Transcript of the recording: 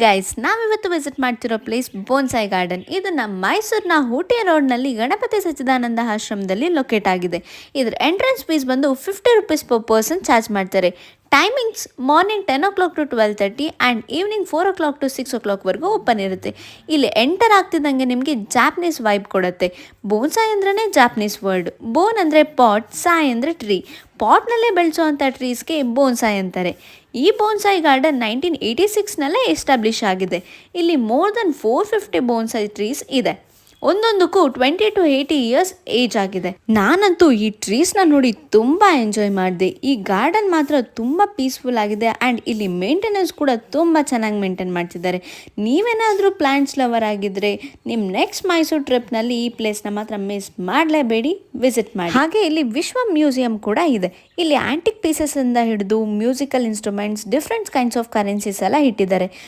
Guys, ನಾವಿವತ್ತು visit ಮಾಡ್ತಿರೋ place bonsai garden. ಇದು ನಮ್ಮ ಮೈಸೂರಿನ ಊಟಿ ರೋಡ್ನಲ್ಲಿ ಗಣಪತಿ ಸಚ್ಚಿದಾನಂದ ಆಶ್ರಮದಲ್ಲಿ ಲೊಕೇಟ್ ಆಗಿದೆ. ಇದ್ರ ಎಂಟ್ರೆನ್ಸ್ ಫೀಸ್ ಬಂದು 50 ರುಪೀಸ್ ಪರ್ ಪರ್ಸನ್ ಚಾರ್ಜ್ ಮಾಡ್ತಾರೆ. Timings morning 10 o'clock to 12:30 and evening 4 o'clock to 6 o'clock open ಇರುತ್ತೆ. ಇಲ್ಲಿ ಎಂಟರ್ ಆಗ್ತಿದ್ದಂಗೆ ನಿಮಗೆ ಜಾಪನೀಸ್ ವೈಬ್ ಕೊಡುತ್ತೆ. ಬೋನ್ಸಾಯಿ ಅಂದ್ರೇ ಜಾಪನೀಸ್ ವರ್ಡ್. ಬೋನ್ ಅಂದರೆ ಪಾಟ್, ಸಾಯಿ ಅಂದರೆ ಟ್ರೀ. ಪಾಟ್ನಲ್ಲೇ ಬೆಳೆಸೋವಂಥ ಟ್ರೀಸ್ಗೆ ಬೋನ್ಸಾಯಿ ಅಂತಾರೆ. ಈ ಬೋನ್ಸಾಯಿ ಗಾರ್ಡನ್ 1986ನಲ್ಲೇ ಎಸ್ಟಾಬ್ಲಿಷ್ ಆಗಿದೆ. ಇಲ್ಲಿ ಮೋರ್ ದೆನ್ 450 ಬೋನ್ಸಾಯಿ ಟ್ರೀಸ್ ಇದೆ. ಒಂದೊಂದಕ್ಕೂ 20 to 80 ಇಯರ್ಸ್ ಏಜ್ ಆಗಿದೆ. ನಾನಂತೂ ಈ ಟ್ರೀಸ್ನ ನೋಡಿ ತುಂಬ ಎಂಜಾಯ್ ಮಾಡಿದೆ. ಈ ಗಾರ್ಡನ್ ಮಾತ್ರ ತುಂಬ ಪೀಸ್ಫುಲ್ ಆಗಿದೆ ಆ್ಯಂಡ್ ಇಲ್ಲಿ ಮೇಂಟೆನೆನ್ಸ್ ಕೂಡ ತುಂಬ ಚೆನ್ನಾಗಿ ಮೇಂಟೈನ್ ಮಾಡ್ತಿದ್ದಾರೆ. ನೀವೇನಾದರೂ ಪ್ಲಾಂಟ್ಸ್ ಲವರ್ ಆಗಿದ್ದರೆ ನಿಮ್ಮ ನೆಕ್ಸ್ಟ್ ಮೈಸೂರು ಟ್ರಿಪ್ನಲ್ಲಿ ಈ ಪ್ಲೇಸ್ನ ಮಾತ್ರ ಮಿಸ್ ಮಾಡಲೇಬೇಡಿ, ವಿಸಿಟ್ ಮಾಡಿ. ಹಾಗೆ ಇಲ್ಲಿ ವಿಶ್ವ ಮ್ಯೂಸಿಯಂ ಕೂಡ ಇದೆ. ಇಲ್ಲಿ ಆಂಟಿಕ್ ಪೀಸಸ್ ಇಂದ ಹಿಡಿದು musical instruments, different kinds of currencies ಎಲ್ಲ ಇಟ್ಟಿದ್ದಾರೆ.